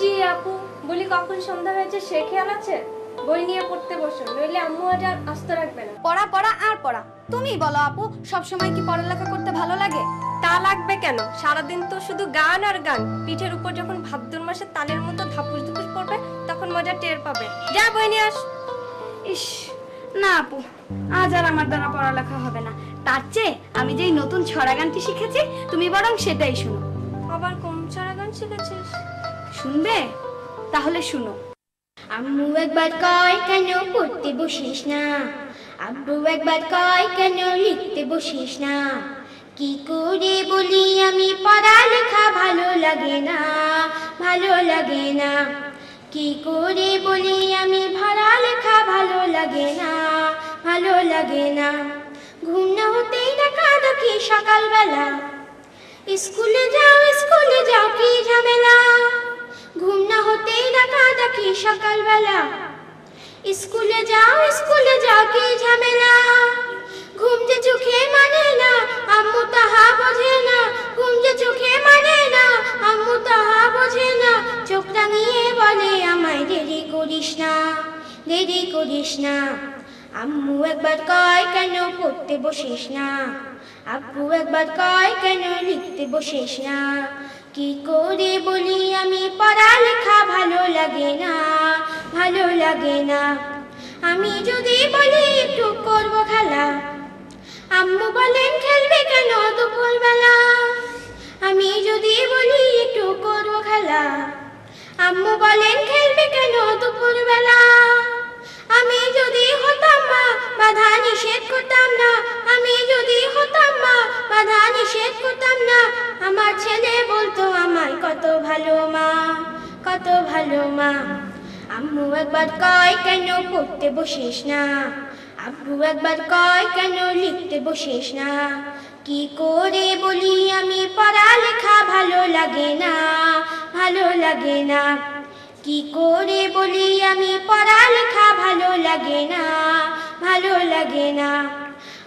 জি আপু, বলি কখন সন্ধ্যা হয়েছে সে খেয়াল আছে? বই নিয়ে পড়তে বসো, নইলে আম্মু আজ আর আস্ত রাখবে না। পড়া পড়া আর পড়া। তুমি বলো আপু, সব সময় কি পড়ালেখা করতে ভালো লাগে? তা লাগবে কেন? সারাদিন তো শুধু গান আর গান। পিঠের উপর যখন ভাদ্র মাসে তালের মতো ধাপুস ধুপুস পড়বে তখন মজা টের পাবে। যা বই নিয়ে আস। ইস, না আপু, আজ আর আমার দ্বারা পড়ালেখা হবে না। তার চেয়ে আমি যেই নতুন ছড়া গানটি শিখেছি, তুমি বরং সেটাই শুনো। আবার কোন ছড়া গান শিখেছিস? শুনবে? তাহলে শুনো। আম্মু একবার কয় কেন পড়তে বসিস না, আব্বু একবার কয় কেন লিখতে বসিস না। কি করে বলি আমি পড়ালেখা ভালো লাগে না, ভালো লাগে না। কি করে বলি আমি পড়ালেখা ভালো লাগে না, ভালো লাগে না। ঘুম না হতেই ডাকাডাকি সকালবেলা, স্কুলে যাও কি ঝামেলা। ঘুম না হতেই ডাকাডাকি সকালবেলা, স্কুলে যাও কি ঝামেলা। ঘুম যে চোখে মানে না, আম্মু তাহা বোঝে না। ঘুম যে চোখে মানে না, আম্মু তাহা বোঝে না। চোখ রাঙিয়ে বলে আমায় দেরি করিস না, দেরি করিস না। আম্মু একবার কয় কেন পড়তে বসিস না, আব্বু একবার কয় কেন লিখতে বসিস না। কি করে বলি আমি পড়ালেখা ভালো লাগে না, ভালো লাগে না। আমি যদি বলি একটু করবো খেলা, আম্মু বলেন খেলবে কেন দুপুরবেলা। আমি যদি বলি একটু করবো খেলা, আম্মু বলেন খেলবে কেন দুপুরবেলা। আমি যদি হতাম মা বাধা নিষেধ করতাম না, আমি যদি হতাম মা বাধা নিষেধ করতাম না। আমার ছেলে বলতো আমায় কত ভালো মা, কত ভালো মা। আম্মু একবার কয় কেন পড়তে বসিস না, আব্বু একবার কয় কেন লিখতে বসিস না। কি করে বলি আমি পড়ালেখা ভালো লাগে না, ভালো লাগে না। কি করে বলি আমি পড়ালেখা ভালো লাগে না, ভালো লাগে না।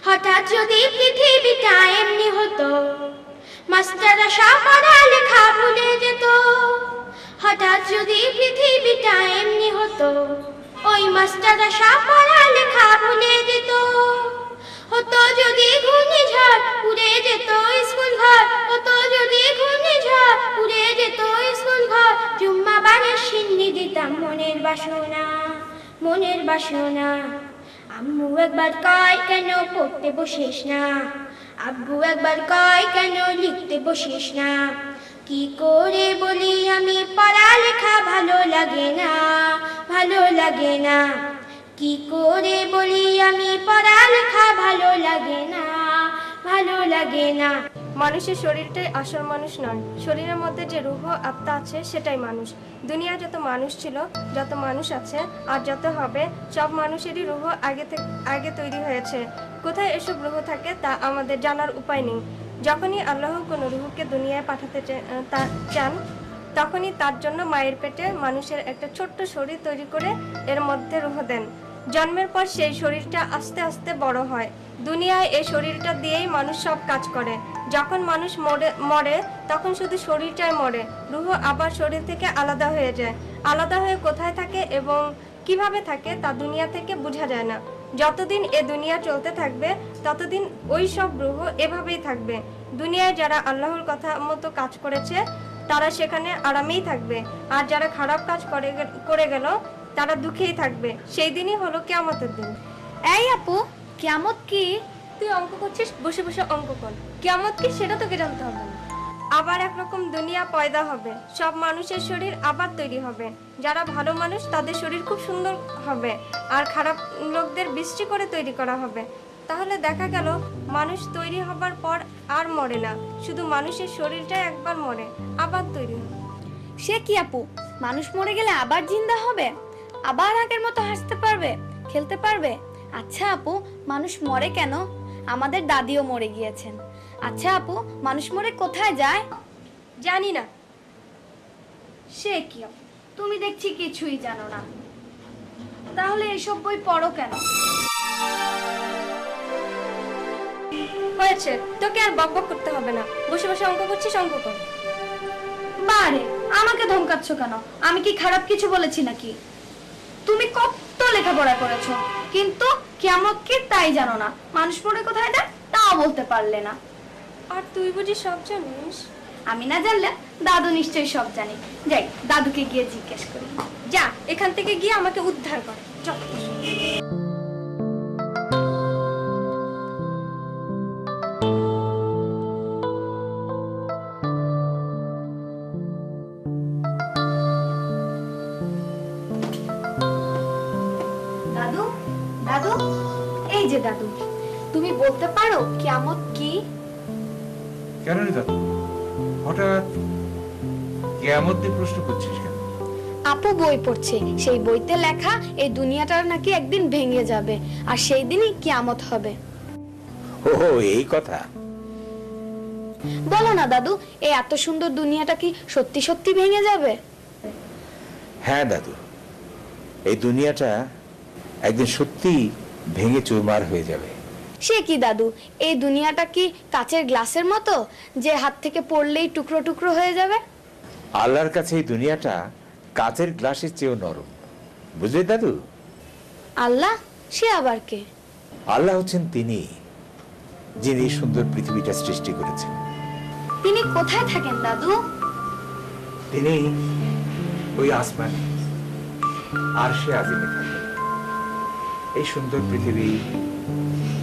হঠাৎ যদি পৃথিবীটা এমনি হতো, মাস্টাররা সব পড়ালেখা ভুলে যেত। হঠাৎ যদি পৃথিবীটা এমনি হতো, ওই মাস্টাররা সব পড়ালেখা ভুলে যেত। হতো যদি ঘূর্ণিঝড় উড়ে যেত স্কুল ঘর, হতো যদি ঘূর্ণিঝড় উড়ে যেত স্কুল ঘর। জুম্মা বারের সিন্নি দিতাম মনের বাসনা, মনের বাসনা। আম্মু একবার কয় কেন পড়তে বসিস না, আব্বু একবার কয় কেন লিখতে বসিস না। কি করে বলি আমি পড়ালেখা ভালো লাগে না, ভালো লাগে না। কি করে বলি আমি পড়ালেখা ভালো লাগে না, ভালো লাগে না। মানুষের শরীরটাই আসল মানুষ নয়, শরীরের মধ্যে যে রূহ আত্মা আছে সেটাই মানুষ। দুনিয়া যত মানুষ ছিল, যত মানুষ আছে আর যত হবে, সব মানুষেরই রূহ আগে তৈরি হয়েছে। কোথায় এসব রূহ থাকে তা আমাদের জানার উপায় নেই। যখনই আল্লাহ কোনো রূহকে দুনিয়ায় পাঠাতে চান, তখনই তার জন্য মায়ের পেটে মানুষের একটা ছোট্ট শরীর তৈরি করে এর মধ্যে রূহ দেন। জন্মের পর সেই শরীরটা আস্তে আস্তে বড় হয়। দুনিয়ায় এই শরীরটা দিয়েই মানুষ সব কাজ করে। যখন মানুষ মরে তখন শুধু শরীরটাই মরে, রূহ আবার শরীর থেকে আলাদা হয়ে যায়। আলাদা হয়ে কোথায় থাকে এবং কিভাবে থাকে তা দুনিয়া থেকে বোঝা যায় না। যতদিন এ দুনিয়া চলতে থাকবে ততদিন ওই সব রূহ এভাবেই থাকবে। দুনিয়ায় যারা আল্লাহর কথা মতো কাজ করেছে তারা সেখানে আরামেই থাকবে, আর যারা খারাপ কাজ করে গেল তারা দুঃখেই থাকবে। সেই দিনই হলো কিয়ামতের দিন। এই আপু, কিয়ামত কি? তুই অঙ্ক করছিস, বসে বসে অঙ্ক কর। কিয়ামত কি সেটা তোকে জানতে হবে না। আবার একরকম দুনিয়া পয়দা হবে, সব মানুষের শরীর আবার তৈরি হবে। যারা ভালো মানুষ তাদের শরীর খুব সুন্দর হবে, আর খারাপ লোকদের বৃষ্টি করে তৈরি করা হবে। তাহলে দেখা গেল মানুষ তৈরি হবার পর আর মরে না, শুধু মানুষের শরীরটাই একবার মরে আবার তৈরি হয়। সে কি আপু, মানুষ মরে গেলে আবার জিন্দা হবে? আবার আগের মতো হাসতে পারবে, খেলতে পারবে? আচ্ছা আপু, মানুষ মরে কেন? আমাদের দাদিও মরে গিয়েছেন। আচ্ছা আপু, মানুষ মরে কোথায় যায়? জানি না। সে কি আপু, তুমি দেখছি কিছুই জানো না। তাহলে এসব বই পড়ো কেন? হয়েছে, তোকে আর বকবক করতে হবে না। বসে বসে অঙ্ক করছিস, অঙ্ক কর। বারে, আমাকে ধমকাচ্ছ কেন? আমি কি খারাপ কিছু বলেছি নাকি? তুমি কত লেখাপড়া করেছো, কিন্তু কিয়ামত কি তাই জানো না। মানুষ মরে কোথায় যায় তাও বলতে পারলে না। আর তুই বুঝি সব জানিস? আমি না জানলে দাদু নিশ্চয়ই সব জানে। যাই, দাদুকে গিয়ে জিজ্ঞেস করি। যা, এখান থেকে গিয়ে আমাকে উদ্ধার কর। চল। দাদু, দাদু, এই যে দাদু, তুমি বলতে পারো কিয়ামত কি? কেন রে দাদু, হঠাৎ কিয়ামত নিয়ে প্রশ্ন করছিস কেন? আপু বই পড়ছে, সেই বইতে লেখা এই দুনিয়াটা নাকি একদিন ভেঙে যাবে, আর সেই দিনই কিয়ামত হবে। ও এই কথা। বলো না দাদু, এই এত সুন্দর দুনিয়াটা কি সত্যি সত্যি ভেঙে যাবে? হ্যাঁ দাদু, এই দুনিয়াটা একদিন সত্যি ভেঙে চুরমার হয়ে যাবে। সে কি দাদু, এই দুনিয়াটা কি কাচের গ্লাসের মতো যে হাত থেকে পড়লেই টুকরো টুকরো হয়ে যাবে? আল্লাহর কাছে এই দুনিয়াটা কাচের গ্লাসের চেয়েও নরম, বুঝলি দাদু? আল্লাহ, সে আবার কে? আল্লাহ হচ্ছেন তিনি যিনি এই সুন্দর পৃথিবীটা সৃষ্টি করেছেন। তিনি কোথায় থাকেন দাদু? তিনি ওই আসমানে আরশে আজিমে থাকেন। এই সুন্দর পৃথিবী,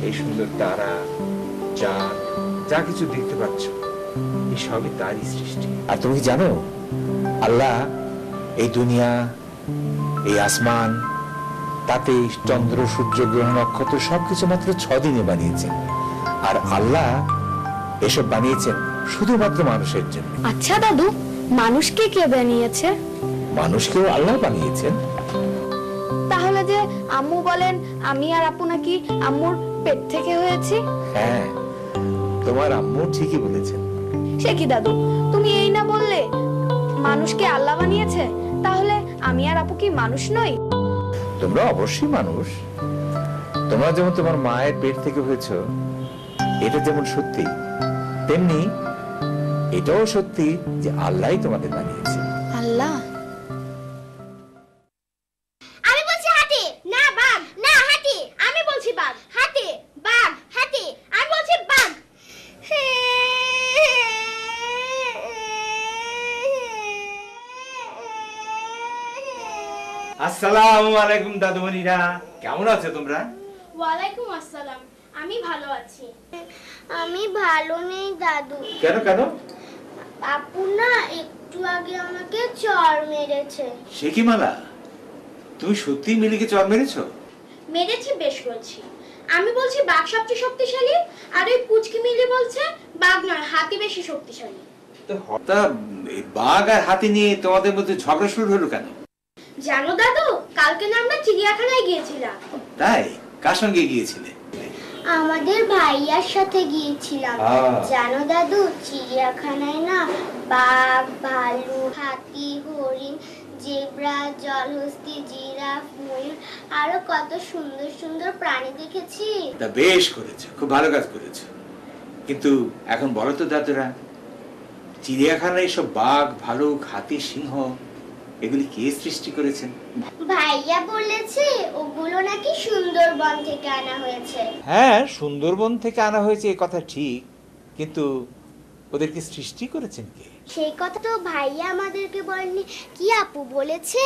এই সুন্দর তারা, চাঁদ, যা কিছু দেখতে পাচ্ছ, এই সবই তারই সৃষ্টি। আর তুমি কি জানো, আল্লাহ এই দুনিয়া, এই আসমান, তাতে চন্দ্র, সূর্য, গ্রহ, নক্ষত্র সবকিছু মাত্র 6 দিনে বানিয়েছেন। আর আল্লাহ এসব বানিয়েছেন শুধুমাত্র মানুষের জন্য। আচ্ছা দাদু, মানুষকে কে বানিয়েছে? মানুষকেও আল্লাহ বানিয়েছেন। তাহলে যে আম্মু বলেন আমি আর আপু নাকি আম্মুর পেট থেকে হয়েছি? হ্যাঁ, তোমার আম্মু ঠিকই বলেছেন। সে কি দাদু, তুমি এই না বললে মানুষকে আল্লাহ বানিয়েছে? তাহলে আমি আর আপু কি মানুষ নই? তোমরা অবশ্যই মানুষ। তোমরা যেমন তোমার মায়ের পেট থেকে হয়েছো, এটা যেমন সত্যি, তেমনি এটাও সত্যি যে আল্লাহই তোমাদের বানিয়েছে। আল্লাহ? আমি বলছি হাতি, না বাঘ, না হাতি, আমি বলছি বাঘ, হাতি, বাঘ, হাতি, আমি বলছি বাঘ। আসসালামু আলাইকুম দাদুমণিরা, কেমন আছো তোমরা? ওয়ালাইকুম আসসালাম, আমি ভালো আছি। আমি ভালো নেই দাদু। কেন কেন? আপু না একটু আগে আমাকে চড় মেরেছে। সে কি মালা, তুমি সত্যি মিলিকে চড় মেরেছো? মেরেছে বেশ বলছি। আমি বলছি বাঘ সবচেয়ে শক্তিশালী, আর ওই পুচকি মিলি বলছে বাঘ নয়, হাতি বেশি শক্তিশালী। তো হঠাৎ এই বাঘ আর হাতি নিয়ে তোমাদের মধ্যে ঝগড়া শুরু হলো কেন? জানো দাদু, কালকে না আমরা চিড়িয়াখানায় গিয়েছিলাম। তাই? কার সঙ্গে গিয়েছিলে? আমাদের ভাইয়ার সাথে গিয়েছিলাম। জানো দাদু, চিড়িয়াখানায় না বাঘ, ভালু, হাতি, হরিণ, জেব্রা, জলহস্তি, জিরাফ, ময়ূর আরো কত সুন্দর সুন্দর প্রাণী দেখেছি। তা বেশ করেছো, খুব ভালো কাজ করেছো। কিন্তু এখন বলো তো দাদুরা, চিড়িয়াখানায় সব বাঘ, ভালুক, হাতি, সিংহ এগুলি কে সৃষ্টি করেছেন? ভাইয়া বলেছে ওগুলো নাকি সুন্দরবন থেকে আনা হয়েছে। হ্যাঁ, সুন্দরবন থেকে আনা হয়েছে এ কথা ঠিক, কিন্তু ওদেরকে সৃষ্টি করেছেন কে? সেই কথা তো ভাইয়া আমাদেরকে বলেনি। কি আপু বলেছে?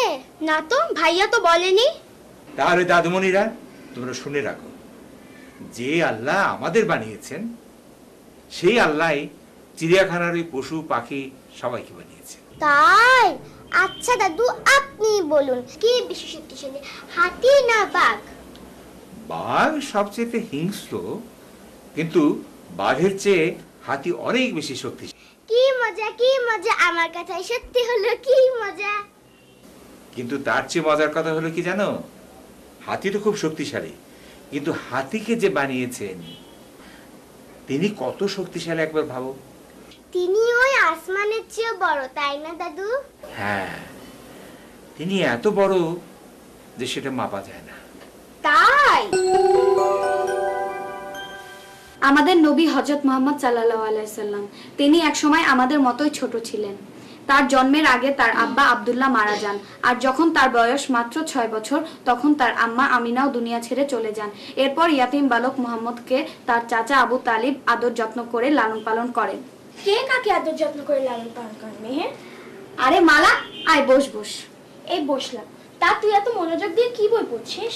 না তো, ভাইয়া তো বলেনি। তাহলে দাদুমণিরা, তোমরা শুনে রাখো, যে আল্লাহ আমাদের বানিয়েছেন সেই আল্লাহ চিড়িয়াখানার ওই পশু পাখি সবাইকে বানিয়েছেন। তাই? আচ্ছা দাদু, আপনি বলুন কি বেশি শক্তিশালী, হাতি না বাঘ? বাঘ সবচেয়ে হিংস্র, কিন্তু বাঘের চেয়ে হাতি অনেক বেশি শক্তিশালী। কি মজা, কি মজা, আমার কথাই সত্যি হলো, কি মজা। কিন্তু তার চেয়ে মজার কথা হলো কি জানো, হাতি তো খুব শক্তিশালী, কিন্তু হাতিকে যে বানিয়েছেন তিনি কত শক্তিশালী একবার ভাবো। তিনি ওই আসমানের চেয়ে বড়, তাই না দাদু? হ্যাঁ, তিনি এত বড় যে সেটা মাপা যায় না। তাই? আমাদের নবী হযরত মুহাম্মদ সাল্লাল্লাহু আলাইহি সাল্লাম, তিনি এক সময় আমাদের মতোই ছোট ছিলেন। তার জন্মের আগে তার আব্বা আব্দুল্লাহ মারা যান, আর যখন তার বয়স মাত্র 6 বছর তখন তার আম্মা আমিনাও দুনিয়া ছেড়ে চলে যান। এরপর ইয়াতিম বালক মুহাম্মদকে তার চাচা আবু তালিব আদর যত্ন করে লালন পালন করেন। কে কাকে আদর যত্ন করে লালন পালন করেন মেহের? আরে মালা, আয় বস বস। এই বসলাম। তা তুই এত মনোযোগ দিয়ে কি বই পড়ছিস?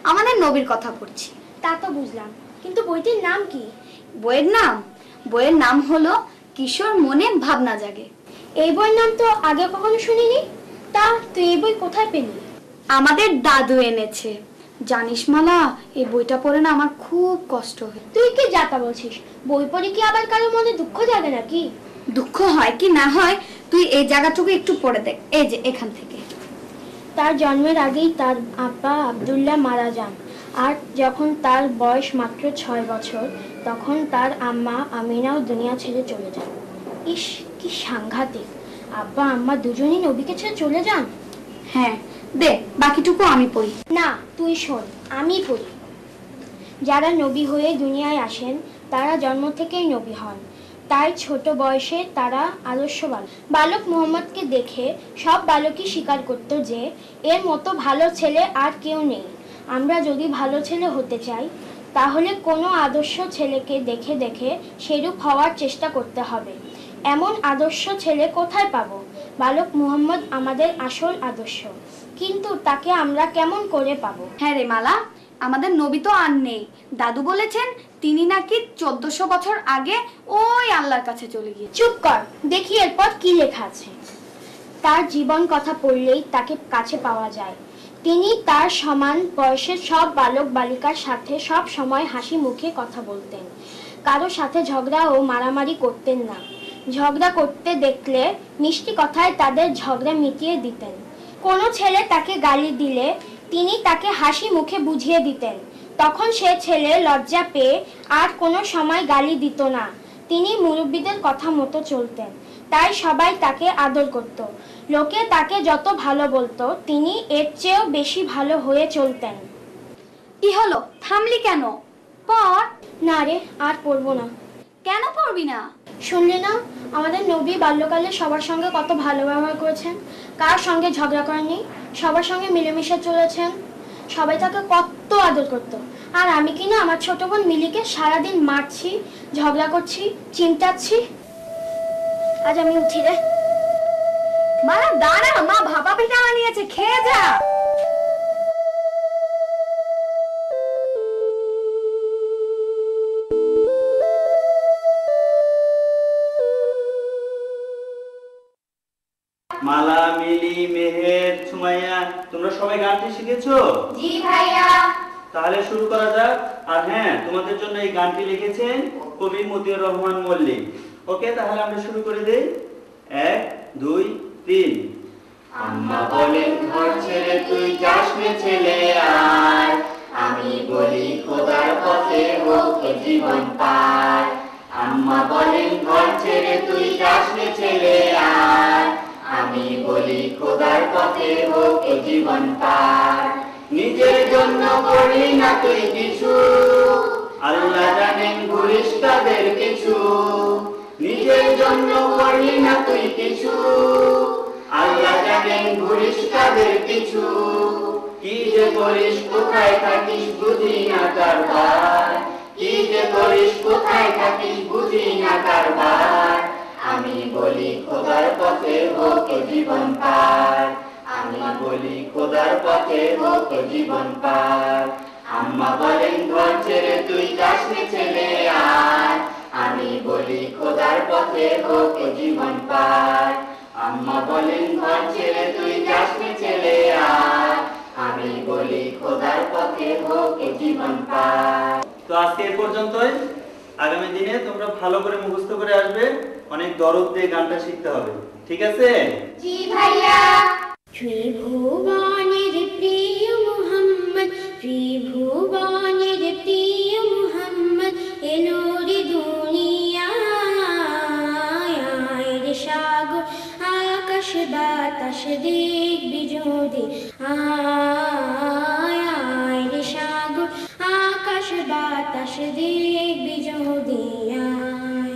আমাদের নবীর কথা পড়ছি। তা তো বুঝলাম, কিন্তু বইটির নাম কি? বইয়ের নাম হলো কিশোর মনে ভাবনা জাগে। এই বইয়ের নাম তো আগে কখনো শুনিনি। তা তুই এই বই কোথায় পেলি? আমাদের দাদু এনেছে। জানিস মালা, এই বইটা পড়ে না আমার খুব কষ্ট হয়। তুই কি যাতা বলছিস? বই পড়ে কি আবার কারো মনে দুঃখ জাগে নাকি? দুঃখ হয় কি না হয় তুই এই জায়গাটুকু একটু পড়ে দেখ, এই যে এখান থেকে। তার জন্মের আগেই তার আব্বা আব্দুল্লাহ মারা যান, আর যখন তার বয়স মাত্র 6 বছর তখন তার আম্মা আমিনাও দুনিয়া ছেড়ে চলে যান। ইস, কি সাংঘাতিক! আব্বা আম্মা দুজনেই নবীকে ছেড়ে চলে যান। হ্যাঁ, দে বাকিটুকু আমি পড়ি। না, তুই শোন, আমি পড়ি। যারা নবী হয়ে দুনিয়ায় আসেন তারা জন্ম থেকেই নবী হন, তাই ছোট বয়সে তারা আদর্শ বালক মুহাম্মদকে দেখে সব বালকই স্বীকার করত যে এর মতো ভালো ছেলে আর কেউ নেই। আমরা যদি ভালো ছেলে হতে চাই তাহলে কোনো আদর্শ ছেলেকে দেখে দেখে সেরূপ হওয়ার চেষ্টা করতে হবে। এমন আদর্শ ছেলে কোথায় পাবো? বালক মুহাম্মদ আমাদের আসল আদর্শ, কিন্তু তাকে আমরা কেমন করে পাবো? হ্যাঁ রে মালা, আমাদের নবী তো আর নেই। দাদু বলেছেন তিনি নাকি 1400 বছর আগে ওই আল্লাহর কাছে চলে গিয়ে। চুপ কর, দেখি এরপর কি লেখা আছে। তার জীবন কথা পড়লেই তাকে কাছে পাওয়া যায়। তিনি তার সমান বয়সের সব বালক বালিকার সাথে সব সময় হাসি মুখে কথা বলতেন। কারো সাথে ঝগড়া ও মারামারি করতেন না। ঝগড়া করতে দেখলে মিষ্টি কথায় তাদের ঝগড়া মিটিয়ে দিতেন। কোনো ছেলে তাকে গালি দিলে তিনি তাকে হাসি মুখে বুঝিয়ে দিতেন। তখন সে ছেলে লজ্জা পেয়ে আর কোনো সময় গালি দিত না। তিনি মুরব্বীদের কথা মতো চলতেন, তাই সবাই তাকে আদর করত। লোকে তাকে যত ভালো বলতো তিনি এর চেয়েও বেশি ভালো হয়ে চলতেন। কি হলো, থামলি কেন? পড়। না রে, আর পড়বো না। কেন পড়বি না? শুনলি না, আমাদের নবী বাল্যকালে সবার সঙ্গে কত ভালো ব্যবহার করেছেন, কার সঙ্গে ঝগড়া করেননি, সবার সঙ্গে মিলেমিশে চলেছেন, সবাই তাকে কত আদর করতো। আর আমি কিনা আমার ছোট বোন মিলিকে সারাদিন মারছি, ঝগড়া করছি, চিন্তাচ্ছি। আজ আমি উঠি রে। মালা দাঁড়া, মা ভাপা পিঠা বানিয়েছে, খেয়ে যা। মালা, মিলি, মেহের, সুমাইয়া, তোমরা সবাই গানটি শিখেছো? জি ভাইয়া। তাহলে শুরু করা যাক। আর হ্যাঁ, তোমাদের জন্য এই গানটি লিখেছেন কবি মতিউর রহমান মল্লিক। ওকে, তাহলে আমরা শুরু করে দেই। 1 2 3। আম্মা বলেন ঘর ছেড়ে তুই যাস নে ছেলে আয়, আমি বলি খোদার পথে হোক এ জীবন পার। আম্মা বলেন ঘর ছেড়ে তুই যাস নে ছেলে আয়, আমি বলি খোদার পথে হোক এ জীবন পার। নিজের জন্য করলি না তুই কিছু, আল্লাহ জানেন ঘুরিস তাদের কিছু। নিজের জন্য করলি না তুই কিছু, আল্লাহ জানেন ঘুরিস তাদের কিছু। কি যে করিস কোথায় থাকিস বুঝি না কারবার, কি যে করিস কোথায় থাকিস বুঝি না কারবার। আমি বলি খোদার পথে হোক জীবন পার, আমি বলি খোদার পথে হোক জীবন পার। আম্মা বলেন ঘর ছেড়ে তুই যাস নে ছেলে আয়, আমি বলি খোদার পথে হোক জীবন পার। আম্মা বলেন ঘর ছেড়ে তুই যাস নে ছেলে আয়, আমি বলি খোদার পথে হোক জীবন পার। তো আজকে এই পর্যন্তই। আগামী দিনে তোমরা ভালো করে মুখস্থ করে আসবে, অনেক দরদ দিয়ে গানটা শিখতে হবে, ঠিক আছে? জি ভাইয়া। ত্রিভুবনের প্রিয় মুহাম্মদ, ত্রিভুবনের প্রিয় মুহাম্মদ এলো রে দুনিয়ায়। রে সাগর আকাশ বাতাস দেখবি যদি আয়, আয় রে সাগর আকাশ বাতাস দেখবি যদি আয়।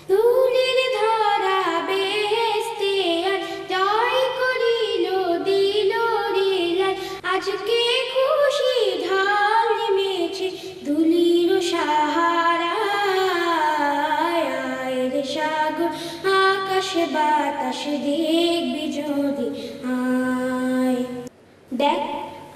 দূরের ধরা বেহেশতে দেখ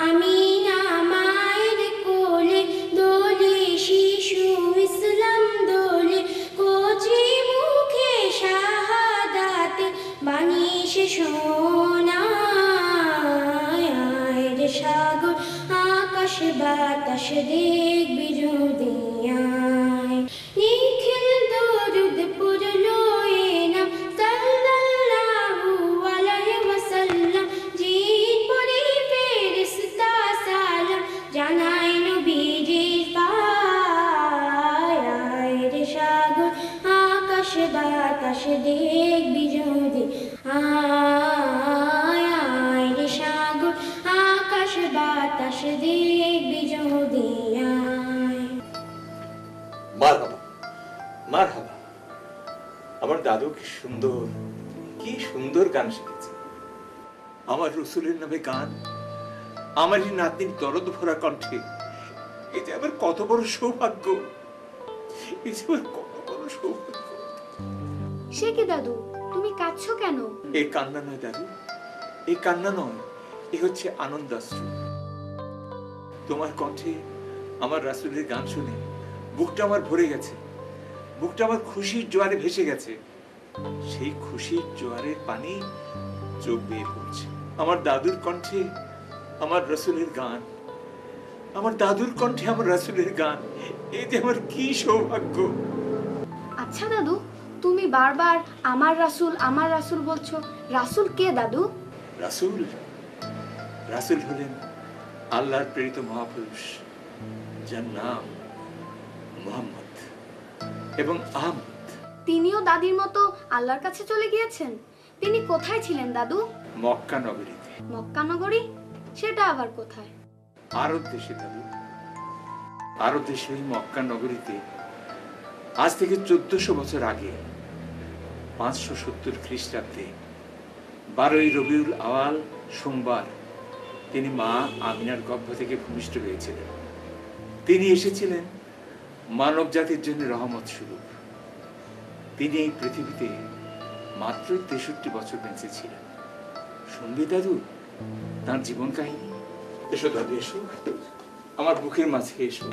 আমি না মায়ের কোলে দোলে শিশু ইসলাম দোলে কচি মুখে শাহাদাতে বানিয়ে সোনায় রে সাগর আকাশ বাতাস দেখবি যদি আয় নিখিল দরুদ পড়লো এ নাম সাল্লাল্লাহু আলাইহি ওয়াসাল্লাম জিন পড়ে ফেরেশতা সালাম জানাই নবীজির পায় রে সাগর আকাশ বাতাস দেখবি যদি আয় রে সাগর আকাশ বাতাস দেখবি যদি আয়। মারহাবা, মারহাবা। আমার দাদু কি সুন্দর গান শিখেছে। আমার রসুলের নামে গান, আমার এই নাতনির দরদ ভরা কণ্ঠে, এ যে আমার কত বড় সৌভাগ্য, এ যে আমার কত বড় সৌভাগ্য। সে কি দাদু, তুমি কাঁদছো কেন? এই কান্না নয় দাদু, এই কান্না নয়, এ হচ্ছে আনন্দাশ্রু। তোমার কণ্ঠে আমার রাসূলের গান শুনে বুকটা আমার ভরে গেছে, বুকটা আমার খুশির জোয়ারে ভেসে গেছে। সেই খুশির জোয়ারের পানি চোখ বেয়ে পড়ছে। আমার দাদুর কণ্ঠে আমার রাসূলের গান, আমার দাদুর কণ্ঠে আমার রাসূলের গান, এই যে আমার কি সৌভাগ্য। আচ্ছা দাদু, তুমি বারবার আমার রাসূল বলছো, রাসূল কে দাদু? রাসূল রাসূল হলেন আল্লাহর প্রেরিত মহাপুরুষ, যার নাম মুহাম্মদ এবং আহমদ। তিনিও দাদির মতো আল্লাহর কাছে চলে গিয়েছেন। তিনি কোথায় ছিলেন দাদু? মক্কা নগরীতে। মক্কা নগরী? সেটা আবার কোথায়? আরব দেশে দাদু, আরব দেশে ওই মক্কা নগরীতে আজ থেকে 1400 বছর আগে 570 খ্রিস্টাব্দে 12ই রবিউল আওয়াল সোমবার তিনি মা আমিনার গর্ভ থেকে ভূমিষ্ঠ হয়েছিলেন। তিনি এসেছিলেন মানব জাতির জন্য রহমত স্বরূপ। তিনি এই পৃথিবীতে মাত্র 63 বছর বেঁচে ছিলেন। শুনবি দাদু তার জীবন কাহিনী? এসো দাদু, এসো আমার বুকের মাঝে এসো।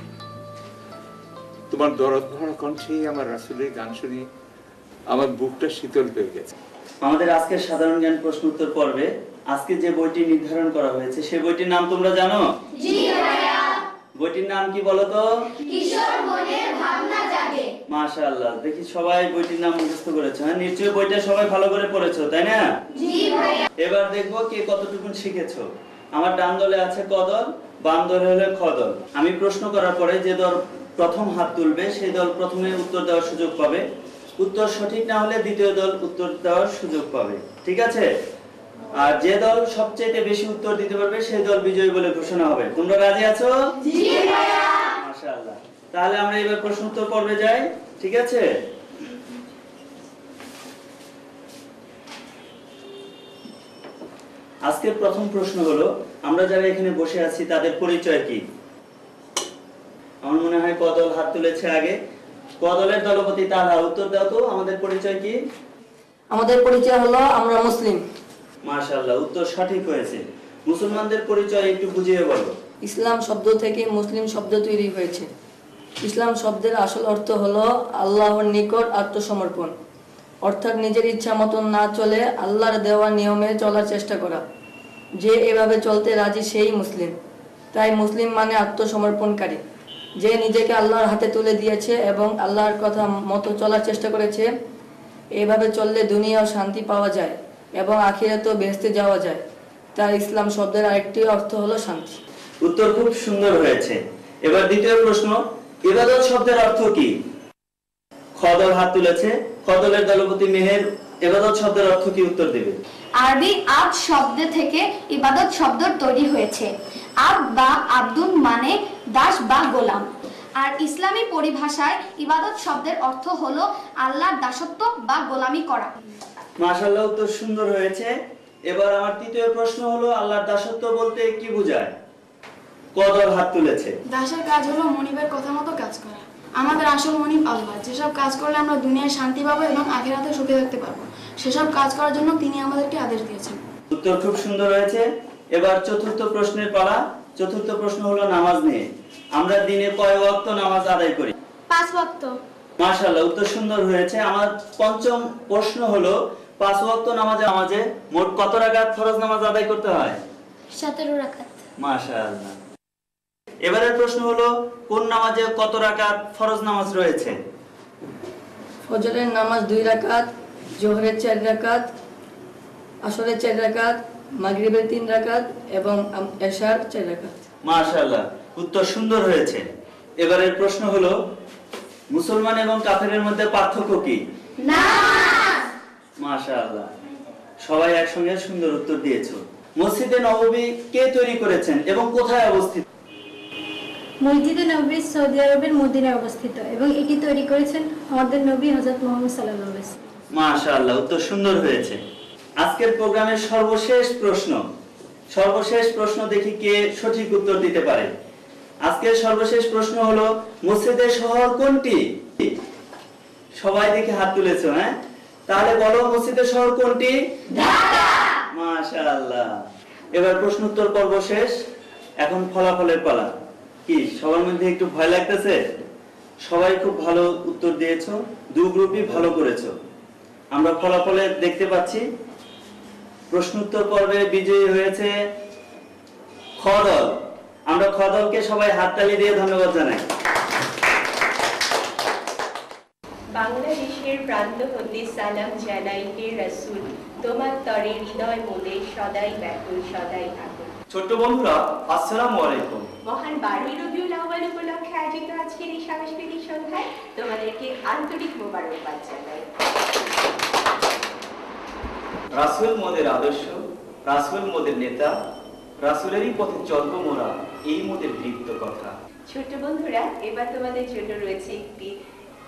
তোমার দরদ ভরা কণ্ঠে আমার রাসূলের গান শুনে আমার বুকটা শীতল হয়ে গেছে। আমাদের আজকের সাধারণ জ্ঞান প্রশ্ন উত্তর পর্বে আজকে যে বইটি নির্ধারণ করা হয়েছে সেই বইটির নাম তোমরা জানো? জি ভাইয়া। বইটির নাম কি বলো তো? কিশোর মনের ভাবনা জাগে। মাশাআল্লাহ, দেখি সবাই বইটির নাম মুখস্থ করেছো। হ্যাঁ, নিশ্চয়ই বইটা সবাই ভালো করে পড়েছো, তাই না? জি ভাইয়া। এবার দেখবো কে কতটুকু শিখেছো। আমার ডান দলে আছে ক দল, বাম দলে হলো খ দল। আমি প্রশ্ন করার পরে যে দল প্রথম হাত তুলবে সেই দল প্রথমে উত্তর দেওয়ার সুযোগ পাবে। উত্তর সঠিক না হলে দ্বিতীয় দল উত্তর দেওয়ার সুযোগ পাবে, ঠিক আছে? আর যে দল সবচেয়ে বেশি উত্তর দিতে পারবে সেই দল বিজয়ী বলে ঘোষণা হবে। তোমরা রাজি আছো? জি ভাইয়া। মাশাআল্লাহ, তাহলে আমরা এবার প্রশ্ন উত্তর পর্বে যাই, ঠিক আছে? আজকের প্রথম প্রশ্ন হলো, আমরা যারা এখানে বসে আছি তাদের পরিচয় কি? আমার মনে হয় ক দল হাত তুলেছে আগে। ক দলের দলপতি তারা উত্তর দাও তো, আমাদের পরিচয় কি? আমাদের পরিচয় হলো আমরা মুসলিম। মাশাআল্লাহ, উত্তর সঠিক হয়েছে। মুসলমানদের পরিচয় একটু বুঝিয়ে বলো। ইসলাম শব্দ থেকে মুসলিম শব্দ তৈরি হয়েছে। ইসলাম শব্দের আসল অর্থ হলো আল্লাহর নিকট আত্মসমর্পণ, অর্থাৎ নিজের ইচ্ছা মতন না চলে আল্লাহর দেওয়া নিয়মে চলার চেষ্টা করা। যে এভাবে চলতে রাজি সেই মুসলিম। তাই মুসলিম মানে আত্মসমর্পণকারী, যে নিজেকে আল্লাহর হাতে তুলে দিয়েছে এবং আল্লাহর কথা মতো চলার চেষ্টা করেছে। এভাবে চললে দুনিয়াও শান্তি পাওয়া যায় এবং আখিরাতেও বেহেশতে যাওয়া যায়। তাই ইসলাম শব্দের আরেকটি অর্থ হলো শান্তি। উত্তর খুব সুন্দর হয়েছে। এবার দ্বিতীয় প্রশ্ন, ইবাদত শব্দের অর্থ কি? খ দল হাত তুলেছে, খ দলের দলপতি মেহের ইবাদত শব্দের অর্থ কি উত্তর দেবে? আরবি আব শব্দ থেকে ইবাদত শব্দ তৈরি হয়েছে। আব বা আব্দুন মানে দাস বা গোলাম। আর ইসলামী পরিভাষায় ইবাদত শব্দের অর্থ হলো আল্লাহর দাসত্ব বা গোলামি করা। মাশাআল্লাহ, উত্তর সুন্দর হয়েছে। এবার আমার তৃতীয় প্রশ্ন হলো, আল্লাহর দাসত্ব বলতে কি বোঝায়? ক দল হাত তুলেছে। দাসের কাজ হলো মনিবের কথা মতো কাজ করা। আমাদের আসল মনিব আল্লাহ। যেসব কাজ করলে আমরা দুনিয়ায় শান্তি পাবো এবং আখিরাতে সুখে থাকতে পারবো, সেসব কাজ করার জন্য তিনি আমাদেরকে আদেশ দিয়েছেন। উত্তর খুব সুন্দর হয়েছে। এবার চতুর্থ প্রশ্নের পালা। চতুর্থ প্রশ্ন হলো নামাজ নিয়ে। আমরা দিনে কয় ওয়াক্ত নামাজ আদায় করি? 5 ওয়াক্ত। মাশাআল্লাহ, উত্তর সুন্দর হয়েছে। আমার পঞ্চম প্রশ্ন হলো 5 ওয়াক্ত নামাজে মোট কত রাকাত ফরজ নামাজ আদায় করতে হয়? 17 রাকাত। মাশাআল্লাহ। এবারের প্রশ্ন হলো কোন নামাজে কত রাকাত ফরজ নামাজ রয়েছে? ফজরের নামাজ 2 রাকাত, জোহরের 4 রাকাত, আসরের 4 রাকাত, মাগরিবের 3 রাকাত এবং এশার 4 রাকাত। মাশাআল্লাহ, উত্তর সুন্দর হয়েছে। এবারের প্রশ্ন হলো মুসলমান এবং কাফেরের মধ্যে পার্থক্য কি? নামাজ। মাশাআল্লাহ, সবাই একসঙ্গে সুন্দর উত্তর দিয়েছো। মসজিদে নববী কে তৈরি করেছেন এবং কোথায় অবস্থিত? মসজিদে নববী সৌদি আরবের মদিনায় অবস্থিত এবং এটি তৈরি করেছেন আমাদের নবী হযরত মুহাম্মদ সাল্লাল্লাহু আলাইহি ওয়াসাল্লাম। মাশাআল্লাহ, উত্তর সুন্দর হয়েছে। আজকের প্রোগ্রামের সর্বশেষ প্রশ্ন দেখি কে সঠিক উত্তর দিতে পারে। আজকের সর্বশেষ প্রশ্ন হলো মসজিদের শহর কোনটি? সবাই দেখে হাত তুলেছো, হ্যাঁ? তাহলে বলো মসজিদের শহর কোনটি? ঢাকা। মাশাআল্লাহ। এবার প্রশ্ন উত্তর পর্ব শেষ, এখন ফলাফলের পালা। কি সবার মধ্যে একটু ভয় লাগতেছে? সবাই খুব ভালো উত্তর দিয়েছো, দুই গ্রুপই ভালো করেছো। আমরা ফলাফলে দেখতে পাচ্ছি প্রশ্ন উত্তর পর্বে বিজয়ী হয়েছে খ দল। আমরা খ দলকে সবাই হাততালি দিয়ে ধন্যবাদ জানাই। বাংলাদেশের প্রান্ত হতে সালাম জানাই হে রাসূল, তোমার তরে হৃদয় মোদে সদাই ব্যাকুল সদাই আকুল। ছোট্ট বন্ধুরা, আসসালামু আলাইকুম। মহান 12ই রবিউল আউয়াল উপলক্ষে আয়োজিত আজকের এই সাংস্কৃতিক সন্ধ্যায় তোমাদেরকে আন্তরিক মোবারকবাদ জানাই। রাসূল মোদের আদর্শ, রাসূল মোদের নেতা, রাসূলেরই পথে চলবো মোরা, এই মোদের দীপ্ত কথা। ছোট বন্ধুরা, এবার তোমাদের জন্য রয়েছে একটি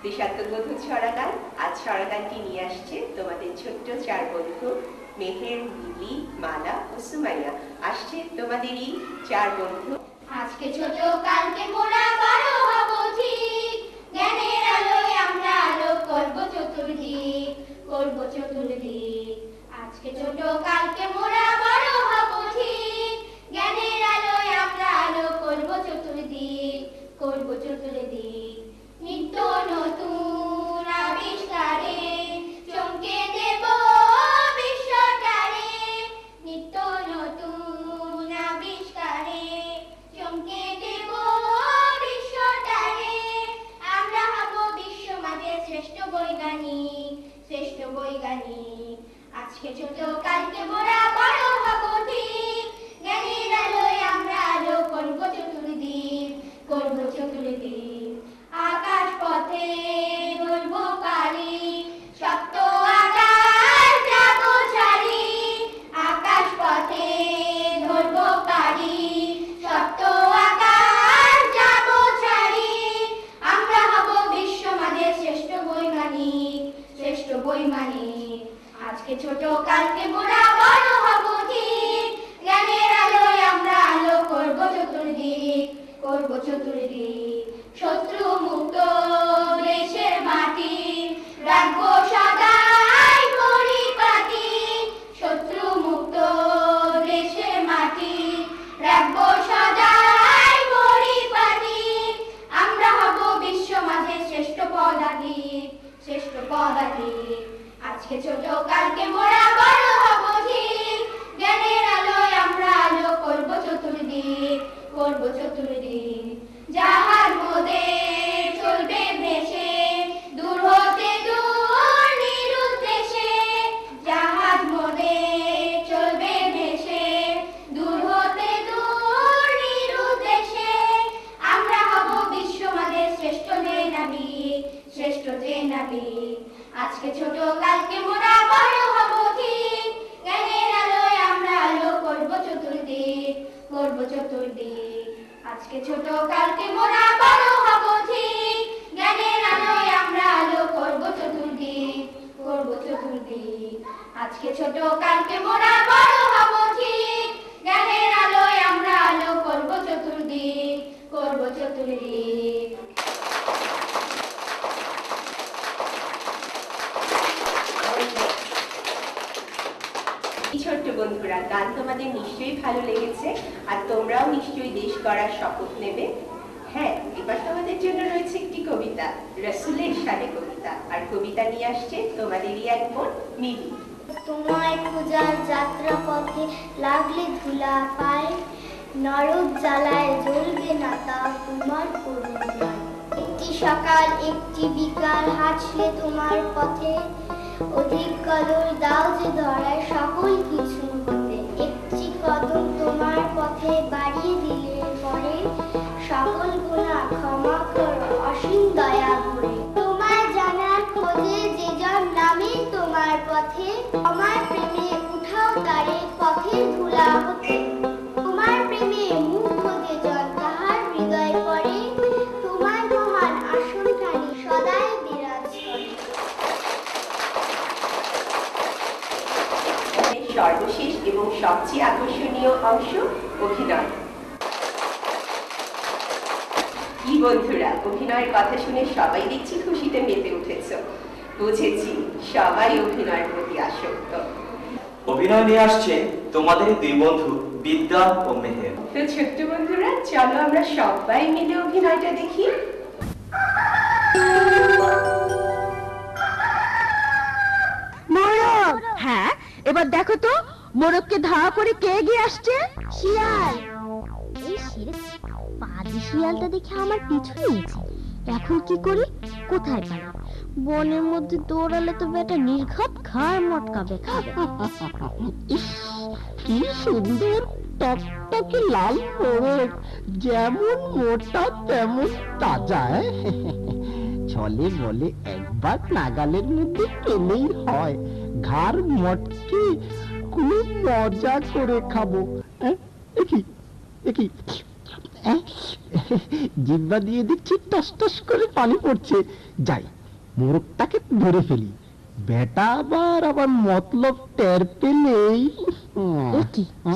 দেশাত্মবোধক ছড়াগান। আজ ছড়াগানটি নিয়ে আসছে তোমাদের ছোট্ট 4 বন্ধু মেহের, মিলি, মালা ও সুমাইয়া। আসছে তোমাদের এই 4 বন্ধু। আজকে ছোট কালকে মোরা বড় হব ঠিক, জ্ঞানের আলোয় আমরা আলো করব চতুর্দিক, করব চতুর্দিক। আজকে ছোট কালকে মোরা বড় হব ঠিক, জ্ঞানের আলোয় আমরা আলো করব চতুর্দিক, করব চতুর্দিক। নিত্য নতুন আবিষ্কারে চমকে দেব বিশ্বটারে, নিত্য নতুন আবিষ্কারে চমকে দেব বিশ্বটারে। আমরা হব বিশ্ব মাঝে শ্রেষ্ঠ বৈজ্ঞানিক, শ্রেষ্ঠ বৈজ্ঞানিক। আজকে ছোট কালকে মোরা বড় হব ঠিক, জ্ঞানের আলোয় আমরা আলো করব চতুর্দিক, করব চতুর্দিক। আকাশ পথে ধরব পারি, সপ্ত আকাশ যাব ছাড়ি, আকাশ পথে ধরব পারি, সপ্ত আকাশ যাব ছাড়ি। আমরা হব বিশ্ব মাঝে শ্রেষ্ঠ বৈজ্ঞানিক, শ্রেষ্ঠ বৈজ্ঞানিক। আজকে ছোট কালকে মোরা বড় হব ঠিক, জ্ঞানের আলোয় আমরা আলো করব চতুর্দিক, করব চতুর্দিক। শত্রু মুক্ত দেশের মাটি রাখবো সদাই পরিপাটি, শত্রু মুক্ত দেশের মাটি রাখবো সদাই পরিপাটি। আমরা হব বিশ্ব মাঝে শ্রেষ্ঠ পদাতিক, শ্রেষ্ঠ পদাতিক। আজকে ছোট কালকে মোরা বড় হব ঠিক, জ্ঞানের আলোয় আমরা আলো করব চতুর্দিক, করব চতুর্দিক। জাহাজ মোদের চলবে ভেসে দূর হতে দূর নিরুদ্দেশে, জাহাজ মোদের চলবে ভেসে দূর হতে দূর নিরুদ্দেশে। আমরা হব বিশ্ব মাঝে শ্রেষ্ঠ যে নাবিক, শ্রেষ্ঠ যে নাবিক। আজকে ছোট কালকে মোরা বড় হব ঠিক, জ্ঞানের আলোয় আমরা আলো করব চতুর্দিক, করব চতুর্দিক। আজকে ছোট কালকে মোরা বড় হব ঠিক, জ্ঞানের আলোয় আমরা আলো করব চতুর্দিক, করব চতুর্দিক। আজকে ছোট কালকে মোরা বড় হব ঠিক, জ্ঞানের আলোয় আমরা আলো করব চতুর্দিক, করব চতুর্দিক। ছোট্ট বন্ধুরা, গান তোমাদের নিশ্চয়ই ভালো লেগেছে আর তোমরাও নিশ্চয়ই দেশ গড়ার শপথ নেবে। হ্যাঁ, এবার তোমাদের জন্য রয়েছে একটি কবিতা, রসুলের শানে কবিতা, আর কবিতা নিয়ে আসছে তোমাদেরই এক বোন মিলি। তোমায় খোঁজার যাত্রা পথে লাগলে ধুলা পায়, নরক জ্বালায় জ্বলবে না তা তোমার করুণ নয়। একটি সকাল একটি বিকাল হাঁটলে তোমার পথে, অধিক কদর দাও যে ধরায় সকল কিছু হতে। একটি কদম তোমার পথে বাড়িয়ে দিলে পরে, সকল গুনাহ ক্ষমা করো অসীম দয়া ভরে। তোমায় জানার খোঁজে যে জন নামে তোমার পথে, আমার প্রেমে উঠাও তারে পথের ধুলা হতে। তোমার প্রেমে মুগ্ধ যে জন তাহার হৃদয় পড়ে, তোমার মহান আসন টানে সদাই বিরাজ করে। সর্বশেষ এবং সবচেয়ে আকর্ষণীয় অংশ অভিনয়। কি বন্ধুরা, অভিনয়ের কথা শুনে সবাই দেখছি খুশিতে মেতে উঠেছ। বুঝেছি, সবাই অভিনয়ের প্রতি আসক্ত। অভিনয় নিয়ে আসছে তোমাদের দুই বন্ধু বিদ্যা ও মেহের। তো ছোট্ট বন্ধুরা, চলো আমরা সবাই মিলে অভিনয়টা দেখি। মোরগ, হ্যাঁ এবার দেখো তো মোরগকে ধাওয়া করে কে এগিয়ে আসছে? শিয়াল। এই পাজি শিয়ালটা দেখে আমার পিছু নিয়েছে। এখন কি করি, কোথায় পারি? বনের মধ্যে দৌড়ালে তো বেটা নির্ঘাত ঘাড় মটকাবে। ইস, কি সুন্দর টকটকে লাল মোরগ, যেমন মোটা তেমন তাজা। ছলে বলে একবার নাগালের মধ্যে পেলেই হয়, ঘাড় মটকে খুব মজা করে খাবো। দেখি জিহ্বা দিয়ে দেখছি টস টস করে পানি পড়ছে। যাই, মোরগটাকে ধরে ফেলি। বেটা আবার মতলব টের পেলেই।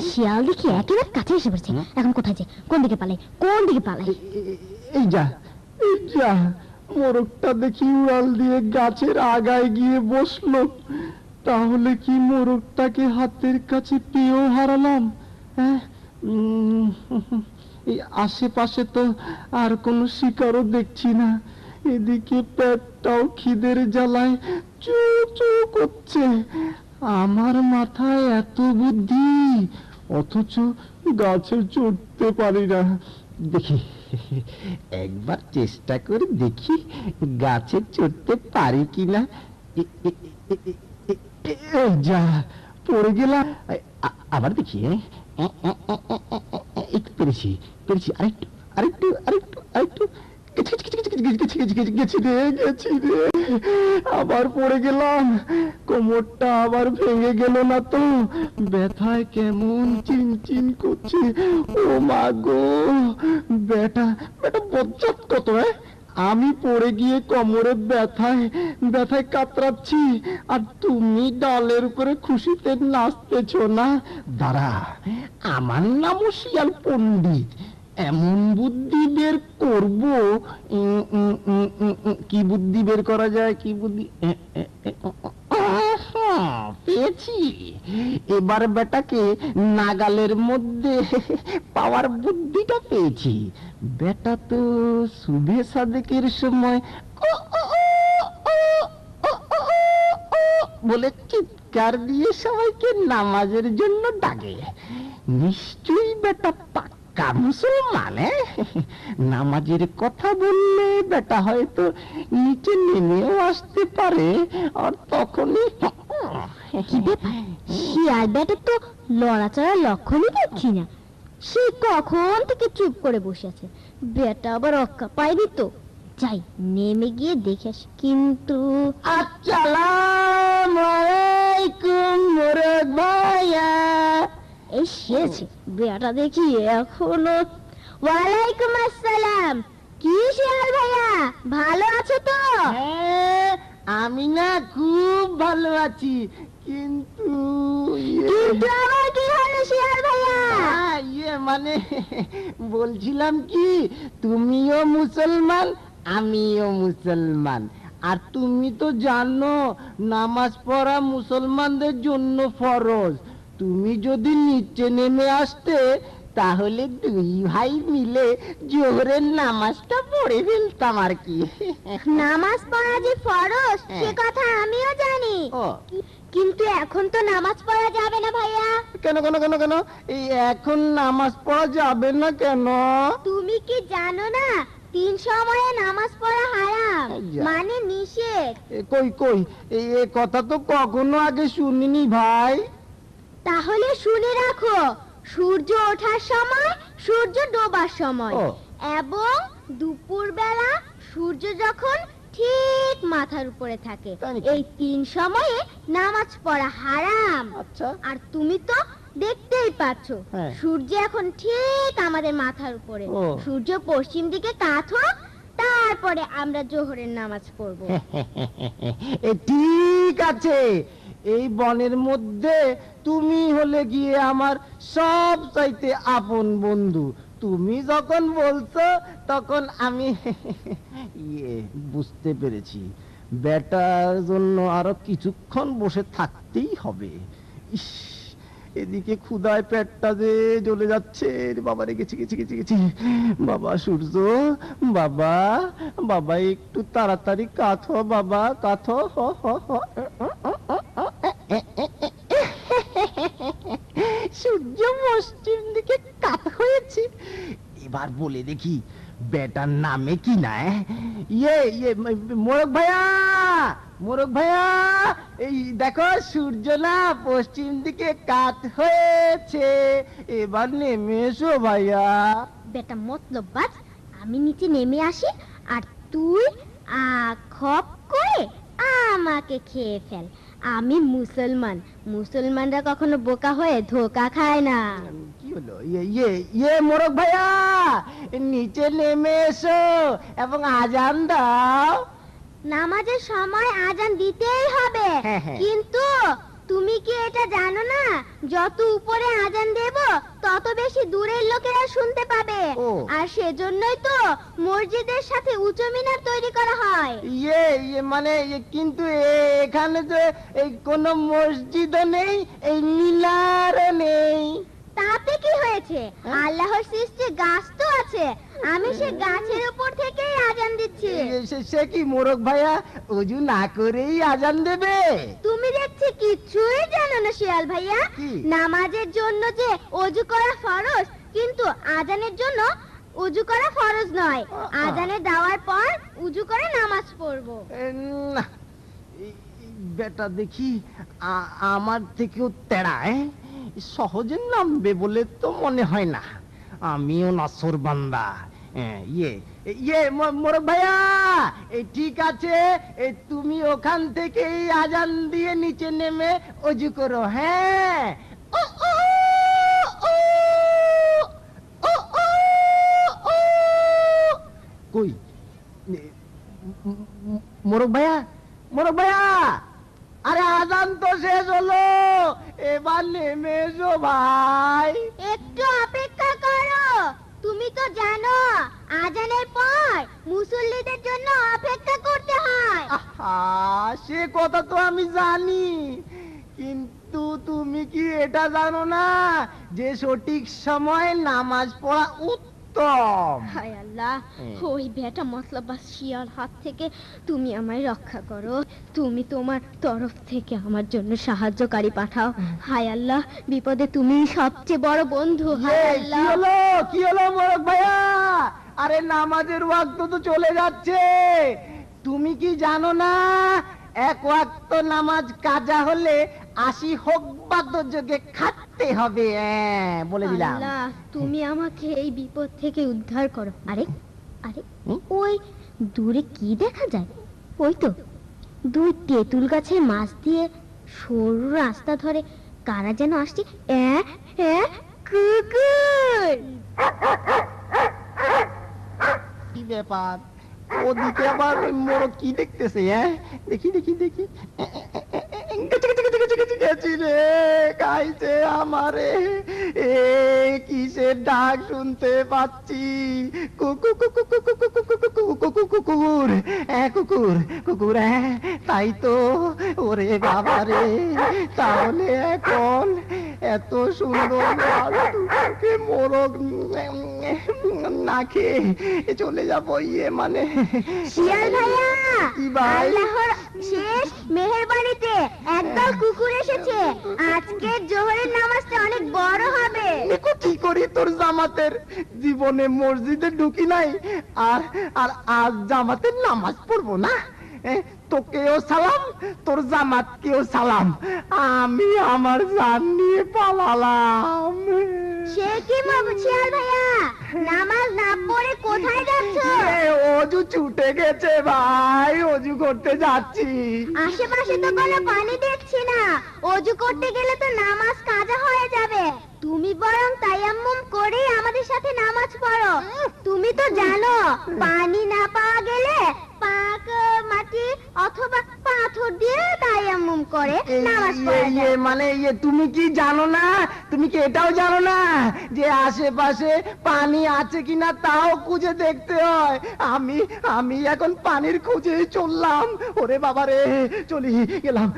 শিয়াল দেখি একেবারে কাছে এসে পড়ছে। এখন কোথায় যে কোন দিকে পালাই? এই যা মোরগটা দেখি উড়াল দিয়ে গাছের আগায় গিয়ে বসলো। তাহলে কি মোরগটাকে হাতের কাছে পেয়েও হারালাম? এই আশেপাশে তো আর কোনো শিকারও দেখছি না। এদিকে পেটটাও খিদের জ্বালায় চু চু করছে। আমার মাথায় এত বুদ্ধি, অথচ গাছে চড়তে পারি না। দেখি, একবার চেষ্টা করে দেখি গাছে চড়তে পারি কিনা। যা, পড়ে গেলাম। আবার দেখি, একটু পেরেছি। আরেকটু গেছি রে। আবার পড়ে গেলাম। কোমরটা আবার ভেঙে গেল না তো? ব্যথায় কেমন চিনচিন করছে। ও মা গো, বেটা বজ্জাত কত! আমি পড়ে গিয়ে কোমরের ব্যথায় কাতরাচ্ছি, আর তুমি ডালের উপরে খুশিতে নাচতেছ না। দাঁড়া, আমার নামও শিয়াল পণ্ডিত। এমন বুদ্ধি বের করব। কি বুদ্ধি বের করা যায়? কি বুদ্ধি পেয়েছি। এবার বেটাকে নাগালের মধ্যে পাওয়ার বুদ্ধিটা পেয়েছি। বেটা তো শুভে সাদেকের সময় বলে চিৎকার দিয়ে সবাইকে নামাজের জন্য ডাকে। নিশ্চয়ই বেটা পাক্কা মুসলমান। নামাজের কথা বললে বেটা হয়তো নিচে নেমেও আসতে পারে। আর তখনই কি ব্যাপার, শিয়াল বেটা তো লড়াচড়ার লক্ষণই দেখছি না। সে কখন থেকে চুপ করে বসে আছে। বেটা আবার রক্ষা পায়নি তো। যাই, নেমে গিয়ে দেখে আসি। কিন্তু আসসালামু আলাইকুম মোরগ ভাইয়া। এই সেরেছে বেটা দেখি এখনো। ওয়ালাইকুম আসসালাম। কি শিয়াল ভাইয়া, ভালো আছো তো? হ্যাঁ, আমি না খুব ভালো আছি, কিন্তু আমার কি হলো শিয়াল ভাইয়া? মানে বলছিলাম কি, তুমিও মুসলমান আমিও মুসলমান। আর তুমি তো জানো নামাজ পড়া মুসলমানদের জন্য ফরজ। তুমি যদি নিচে নেমে আসতে তাহলে দুই ভাই মিলে জোহরের নামাজটা পড়ে ফেলতাম আর কি। নামাজ পড়া যে ফরজ সে কথা আমিও জানি, কিন্তু এখন তো নামাজ পড়া যাবে না ভাইয়া। কেন কেন কেন কেন এই এখন নামাজ পড়া যাবে না কেন? তুমি কি জানো না 3 সময়ে নামাজ পড়া হারাম, মানে নিষেধ। কই কই এই কথা তো কখনো আগে শুনিনি ভাই। তাহলে শুনে রাখো, সূর্য ওঠার সময়, সূর্য ডোবার সময় এবং দুপুরবেলা সূর্য যখন ঠিক মাথার উপরে থাকে, এই 3 সময়ে নামাজ পড়া হারাম। আর তুমি তো দেখতেই পাচ্ছ সূর্য এখন ঠিক আমাদের মাথার উপরে, সূর্য পশ্চিম দিকে কাত হোক, তারপরে আমরা জোহরের নামাজ পড়ব। ঠিক আছে, এই বনের মধ্যে তুমি হলে গিয়ে আমার সব চাইতে আপন বন্ধু। তুমি যখন বলছো তখন আমি বুঝতে পেরেছি বেটার জন্য আরো কিছুক্ষণ বসে থাকতেই হবে। ইস, এদিকে ক্ষুধায় পেটটা যে জ্বলে যাচ্ছে। বাবা রে, গেছি গেছি গেছি গেছি। বাবা সূর্য, বাবা বাবা একটু তাড়াতাড়ি কাথো বাবা, কাথো। হ হ হ। সূর্য পশ্চিম দিকে কাত হয়েছে। এবার বলে দেখি বেটার নামে কি না? মোরক ভাইয়া, মোরক ভাইয়া, এই দেখো সূর্য না পশ্চিম দিকে কাত হয়েছে, এবার নেমে এসো ভাইয়া। বেটা মতলববাজ, আমি নিচে নেমে আসি আর তুই খপ করে আমাকে খেয়ে ফেল। আমি মুসলমান, মুসলমানরা কখনো বোকা হয়ে ধোকা খায় না। কি হলো? মোরক ভাইয়া, নিচে নেমে এসো এবং আজান দাও। নামাজের সময় আজান দিতেই হবে, কিন্তু তুমি কি এটা জানো না যত উপরে আজান দেব তত বেশি দূরের লোকেরা শুনতে পাবে, আর সেজন্যই তো মসজিদের সাথে উঁচু মিনার তৈরি করা হয়। মানে কিন্তু এখানে তো এই কোন মসজিদও নেই, এই মিনারও নেই। তাতে কি হয়েছে? আল্লাহর সৃষ্টি গাছ তো আছে, আমি সে গাছের উপর থেকেই আজান দিচ্ছি। সে কি মোরক ভাইয়া ওযু না করেই আজান দেবে? তুমি দেখছি কিছুই জানো না শিয়াল ভাইয়া। নামাজের জন্য যে ওযু করা ফরজ, কিন্তু আজানের জন্য ওযু করা ফরজ নয়। আজানে দেওয়ার পর ওযু করে নামাজ পড়বো। বেটা দেখি আমার থেকেও তেড়া, সহজে নামবে বলে তো মনে হয় না। আমিও নাসর বান্দা। মোরক ভাইয়া, ঠিক আছে, তুমি ওখান থেকে আজান দিয়ে নিচে নেমে ওযু করো। হ্যাঁ, কই মোরক ভাইয়া, মোরক ভাইয়া, আরে আজান তো শেষ হলো, এবার নেমে এসো ভাই। একটু অপেক্ষা করো, তুমি তো জানো আজানের পর মুসল্লিদের জন্য অপেক্ষা করতে হয়। সে কথা তো আমি জানি, কিন্তু তুমি কি এটা জানো না যে সঠিক সময় নামাজ পড়া উত্তম? হায় আল্লাহ, ওই বেটা মতলববাজ শিয়াল হাত থেকে তুমি আমায় রক্ষা করো। তুমি তোমার তরফ থেকে আমার জন্য সাহায্যকারী পাঠাও। হায় আল্লাহ, বিপদে তুমি সবচেয়ে বড় বন্ধু। হায় আল্লাহ। কি হলো মোরক ভাইয়া? আরে নামাজের ওয়াক্ত তো চলে যাচ্ছে। তুমি কি জানো না এক ওয়াক্ত নামাজ কাজা হলে 80 হোক বাদ্যযোগে খাটতে হবে। বলে দিলাম। আল্লাহ, তুমি আমাকে এই বিপদ থেকে উদ্ধার করো। আরে আরে, ওই দূরে কি দেখা যায়? ওই তো 2 তেঁতুল গাছের মাছ দিয়ে সরু রাস্তা ধরে কারা যেন আসছে। কুকুর। কি ব্যাপার? ওদিকে আবার মোরক কি দেখতেছে? দেখি দেখি দেখি। গেছি রে, খাইছে আমারে। এই কিসের ডাক শুনতে পাচ্ছি? কুকুর, কুকুর, কুকুর, তাই তো। ওরে বাবা রে, তাহলে এখন এত সুন্দর লালটুকে মোরগ না খেয়ে চলে যাবো, মানে শিয়াল ভাইয়া, কি ভাই? আল্লাহর শেষ মেহেরবানিতে একদল কুকুর এসেছে। আজকে জোহরের নামাজটা অনেক বড় হবে। কি করি তোর জামাতের? জীবনে মসজিদে ঢুকি নাই, আর আর আজ জামাতের নামাজ পড়বো না? তোকেও সালাম, তোর জামাতকেও সালাম, আমি আমার জান নিয়ে পালালাম। সে কি শিয়াল ভাইয়া, নামাজ না পড়ে কোথায় যাচ্ছ? অজু ছুটে গেছে ভাই, অজু করতে যাচ্ছি। আশেপাশে তো কোনো পানি দেখছি না, অজু করতে গেলে তো নামাজ কাজা হয়ে যাবে। তুমি বরং তায়াম্মুম করে আমাদের সাথে নামাজ পড়ো। তুমি তো জানো পানি না পাওয়া গেলে পাক মাটি অথবা পাথর দিয়ে তায়াম্মুম করে নামাজ পড়া যায়। মানে তুমি কি জানো না? তুমি কি এটাও জানো না যে আশেপাশে পানি আছে কিনা তাও খুঁজে দেখতে হয়? আমি এখন পানির খুঁজে চললাম। ওরে বাবা রে, চলি গেলাম।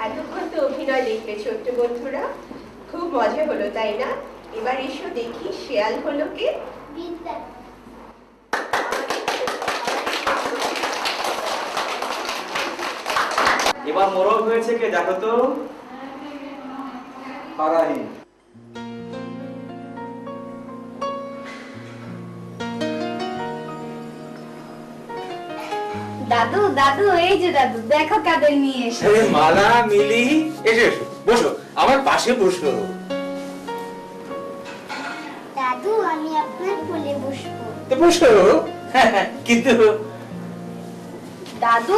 এতক্ষণ তো অভিনয় দেখলে ছোট্ট বন্ধুরা, খুব মজা হলো তাই না? এবার এসো দেখি শেয়াল হলো কে। এবার মোরগ হয়েছে কে দেখো তো। পারাহি। দাদু দাদু, এই যে দাদু, দেখো কাদের নিয়ে এসে। মালা, মিলি, এসো এসো, বসো আমার পাশে বসো। দাদু, আমি আপনার কোলে বসবো। তো বসো, কিন্তু দাদু,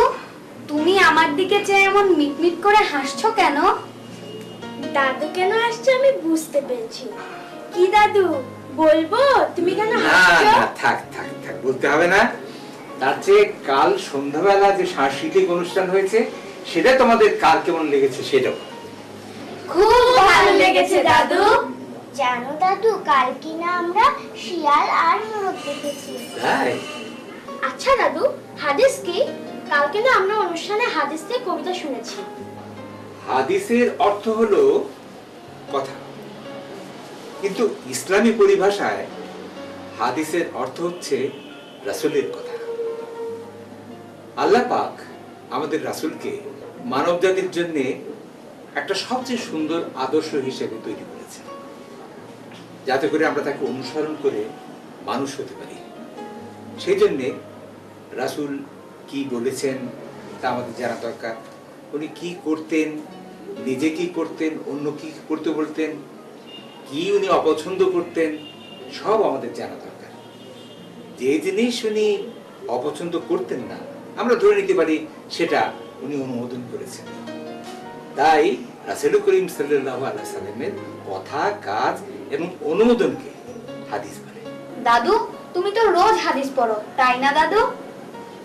তুমি আমার দিকে চেয়ে এমন মিটমিট করে হাসছো কেন? দাদু কেন হাসছে আমি বুঝতে পেরেছি। কি দাদু বলবো তুমি কেন হাসছো? থাক থাক থাক, বলতে হবে না। তার চেয়ে কাল সন্ধ্যাবেলা যে সাংস্কৃতিক অনুষ্ঠান হয়েছে সেটা তোমাদের কাল কেমন লেগেছে সেটাও। খুব ভালো লেগেছে দাদু। জানো দাদু, কাল কিনা আমরা শিয়াল আর মোরগ দেখেছি। তাই? আচ্ছা দাদু, হাদিস কি? কালকে না আমরা অনুষ্ঠানে হাদিস দিয়ে কবিতা শুনেছি। হাদিসের অর্থ হলো কথা, কিন্তু ইসলামী পরিভাষায় হাদিসের অর্থ হচ্ছে রাসূলের কথা। আল্লাহ পাক আমাদের রাসূলকে মানব জাতির জন্য একটা সবচেয়ে সুন্দর আদর্শ হিসেবে তৈরি করেছেন, যাতে করে আমরা তাকে অনুসরণ করে মানুষ হতে পারি। সেই জন্যে রাসূল কি বলেছেন তা আমাদের জানা দরকার। উনি কি করতেন, নিজে কি করতেন, অন্য কি করতে বলতেন, কি উনি অপছন্দ করতেন, সব আমাদের জানা দরকার। যে জিনিস উনি অপছন্দ করতেন না, আমরা ধরে নিতে পারি সেটা উনি অনুমোদন করেছেন। তাই রাসূল করিম সাল্লাল্লাহু আলাইহি সাল্লামের কথা, কাজ এবং অনুমোদনকে হাদিস বলে। দাদু, তুমি তো রোজ হাদিস পড়ো, তাই না দাদু?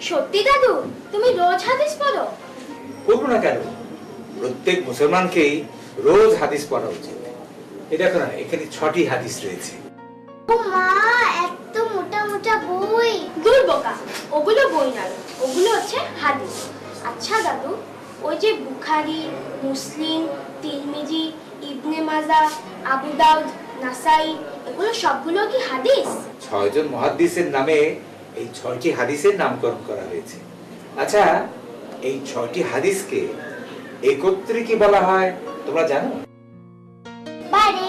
সত্যি দাদু, তুমি রোজ হাদিস পড়ো? করবো না কেন? প্রত্যেক মুসলমানকেই রোজ হাদিস পড়া উচিত। এই দেখো না, এখানে 6টি হাদিস রয়েছে। ও মা, এত মোটা মোটা বই! দূর বোকা, ওগুলো বই না, ওগুলো হচ্ছে হাদিস। আচ্ছা দাদু, ওই যে বুখারী, মুসলিম, তিরমিজি, ইবনে মাজাহ, আবু দাউদ, নাসাই, এগুলো সবগুলো কি হাদিস? 6 জন মুহাদ্দিসের নামে এই 6টি হাদিসের নামকরণ করা হয়েছে। আচ্ছা, এই 6টি হাদিসকে একত্রে কি বলা হয় তোমরা জানো? বারে,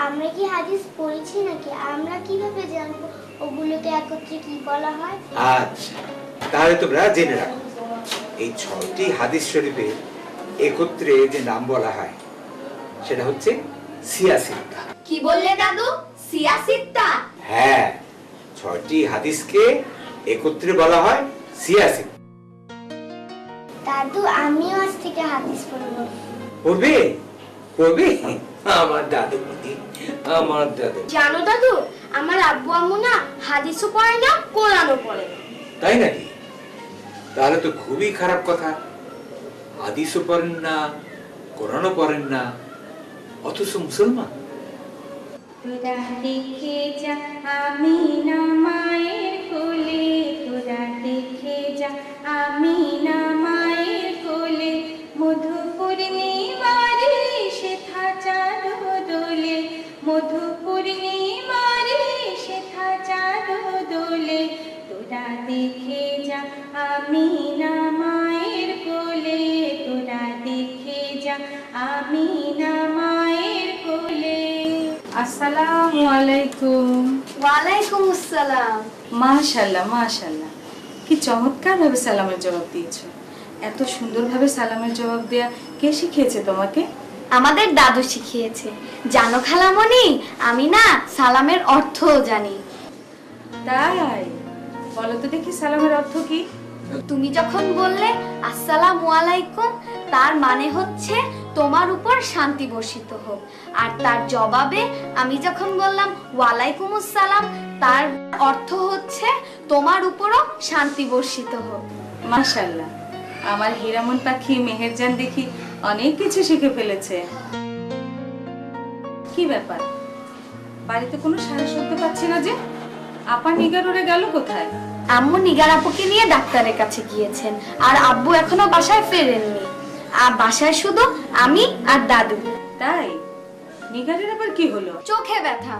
আমরা কি হাদিস পড়েছি নাকি? আমরা কিভাবে জানবো ওগুলোকে একত্রে কি বলা হয়? আচ্ছা, তাহলে তোমরা জেনে রাখো, এই 6টি হাদিস শরীফে একত্রে যে নাম বলা হয় সেটা হচ্ছে সিয়াসিত্তা। কি বললে দাদু? সিয়াসিত্তা? হ্যাঁ, 6টি হাদিসকে একত্রে বলা হয় সিয়াসিত্তা। দাদু, আমিও আজ থেকে হাদিস পড়বো। পড়বে? পড়বে? আমার দাদু বুদ্ধি, আমার দাদু। জানো দাদু, আমার আব্বু আম্মু না হাদিসও পড়ে না, কোরআনও পড়ে না। তাই নাকি? তাহলে তো খুবই খারাপ কথা। হাদিসও পড়েন না, কোরআনও পড়েন না, অথচ মুসলমান। তোরা দেখে যা আমিনা মায়ের কোলে, তোরা দেখে যা আমিনা মায়ের কোলে, মধু পূর্ণিমারে সেথা চাঁদ দোলে, মধু পূর্ণিমারে সেথা চাঁদ দোলে, তোরা দেখে যা আমিনা মায়ের কোলে, তোরা দেখে যা আমিনা মায়ের কোলে। আসসালামু আলাইকুম। ওয়ালাইকুম আসসালাম। মাশাআল্লাহ মাশাআল্লাহ, কি চমৎকার ভাবে সালামের জবাব দিয়েছো। এত সুন্দরভাবে সালামের জবাব দেয়া কে শিখিয়েছে তোমাকে? আমাদের দাদু শিখিয়েছে। জানো খালামণি, আমি না সালামের অর্থও জানি। তাই বলো তো দেখি সালামের অর্থ কি? তুমি যখন বললে আসসালামু আলাইকুম, তার মানে হচ্ছে তোমার উপর শান্তি বর্ষিত হোক। আর তার জবাবে আমি যখন বললাম ওয়ালাইকুম আসসালাম, তার অর্থ হচ্ছে তোমার উপরও শান্তি বর্ষিত হোক। মাশাআল্লাহ, আমার হীরামন পাখি মেহেরজান দেখি অনেক কিছু শিখে ফেলেছে। কি ব্যাপার, বাড়িতে কোনো সারা শব্দ পাচ্ছি না যে? আপা নিগার ওরে গেল কোথায়? আম্মু নিগার আপুকে নিয়ে ডাক্তারের কাছে গিয়েছেন, আর আব্বু এখনো বাসায় ফেরেননি। আর বাসায় শুধু আমি আর দাদু। তাই নিগারের আবার কি হলো? চোখে ব্যথা।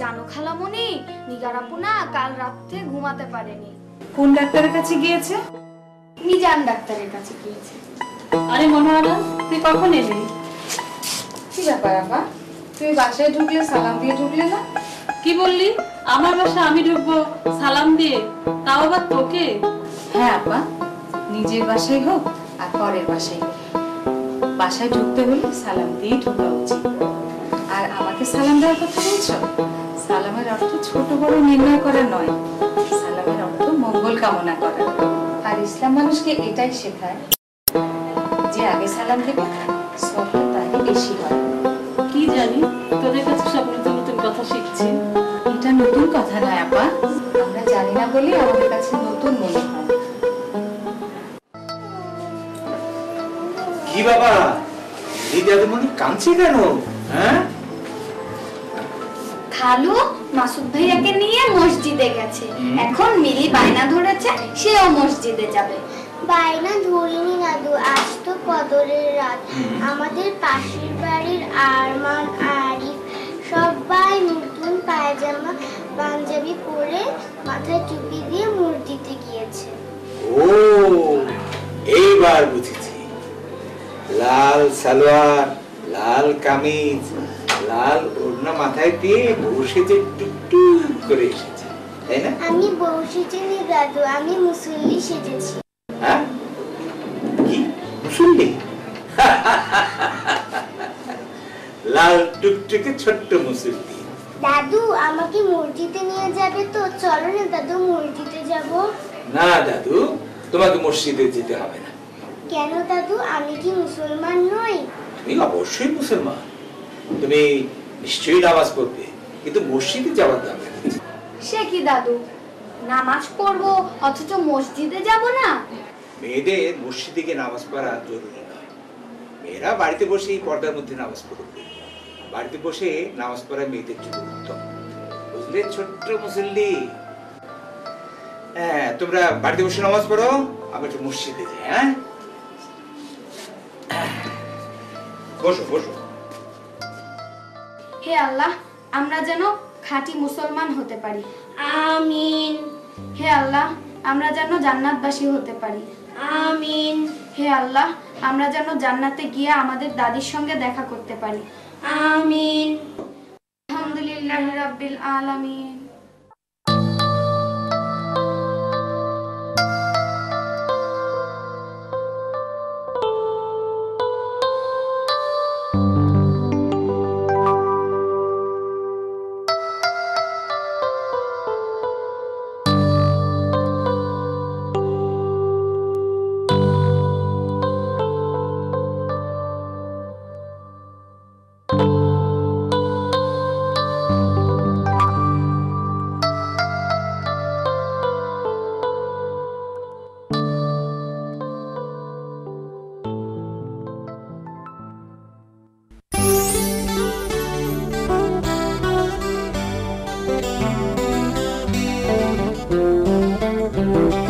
জানো খালামণি, নিগার আপু না কাল রাতে ঘুমাতে পারেনি। কোন ডাক্তারের কাছে গিয়েছে? মিজান ডাক্তারের কাছে গিয়েছে। আরে মনোয়ারা, তুই কখন এলি? কি ব্যাপার আপা, তুই বাসায় ঢুকলে সালাম দিয়ে ঢুকলে না? কি বললি? আমার বাসা আমি ঢুকবো সালাম দিয়ে, তাও আবার তোকে? হ্যাঁ আপা, নিজের বাসায় হোক আর পরের বাসায় হোক, বাসায় ঢুকতে হলে সালাম দিয়ে ঢোকা উচিত। আর আমাকে সালাম দেওয়ার কথা বলছো? সালামের অর্থ ছোট বড় নির্ণয় করা নয়, সালামের অর্থ মঙ্গল কামনা করা। আর ইসলাম মানুষকে এটাই শেখায় যে আগে সালাম দেবে, সবটা তাই বেশি হয়। কি জানি, তোদের কাছে সব নতুন নতুন কথা শিখছি। এটা নতুন কথা নয় আপা, আমরা জানি না বলে আমাদের কাছে নতুন মনে হয়। কি বাবা, এই দাদুমণি কাঁদছে কেন? হ্যাঁ, খালু মাসুদ ভাইয়াকে নিয়ে মসজিদে গেছে। এখন মিলি বায়না ধরেছে সেও মসজিদে যাবে। বায়না ধরিনি দাদু, আজ তো কদরের রাত। আমাদের পাশের বাড়ির আরমান, আরিফ সবাই নতুন পায়জামা পাঞ্জাবি পরে মাথায় টুপি দিয়ে মসজিদে গিয়েছে। ও এইবার বুঝেছি, লাল সালোয়ার, লাল কামিজ, লাল ওড়না মাথায় দিয়ে বসে যে টুকটুক করে এসেছে, তাই না? আমি বউ সেজেনি দাদু, আমি মুসল্লি সেজেছি। হ্যাঁ, কি মুসল্লি? লাল টুকটুকে ছোট্ট মুসল্লি। দাদু আমাকে মসজিদে নিয়ে যাবে তো? চলো না দাদু, মসজিদে যাব। না দাদু, তোমাকে মসজিদে যেতে হবে না। কেন দাদু, আমি কি মুসলমান নই? তুমি অবশ্যই মুসলমান, তুমি নিশ্চয়ই নামাজ পড়বে, কিন্তু মসজিদে যাওয়ার দরকার নেই। সে কি দাদু, নামাজ পড়বো অথচ মসজিদে যাব না? মেয়েদের মসজিদে গিয়ে নামাজ পড়া জরুরি নয়। মেয়েরা বাড়িতে বসেই পর্দার মধ্যে নামাজ পড়বে। বাড়িতে বসে নামাজ পড়া মেয়েদের জন্য উত্তম, বুঝলে ছোট্ট মুসল্লি? হ্যাঁ, তোমরা বাড়িতে বসে নামাজ পড়ো, আমরা একটু মসজিদে যাই। হ্যাঁ, বসো বসো। হে আল্লাহ, আমরা যেন খাঁটি মুসলমান হতে পারি। আমিন। হে আল্লাহ, আমরা যেন জান্নাতবাসী হতে পারি। আমিন। হে আল্লাহ, আমরা যেন জান্নাতে গিয়ে আমাদের দাদির সঙ্গে দেখা করতে পারি। আমিন। আলহামদুলিল্লাহ রাব্বিল আলামিন। না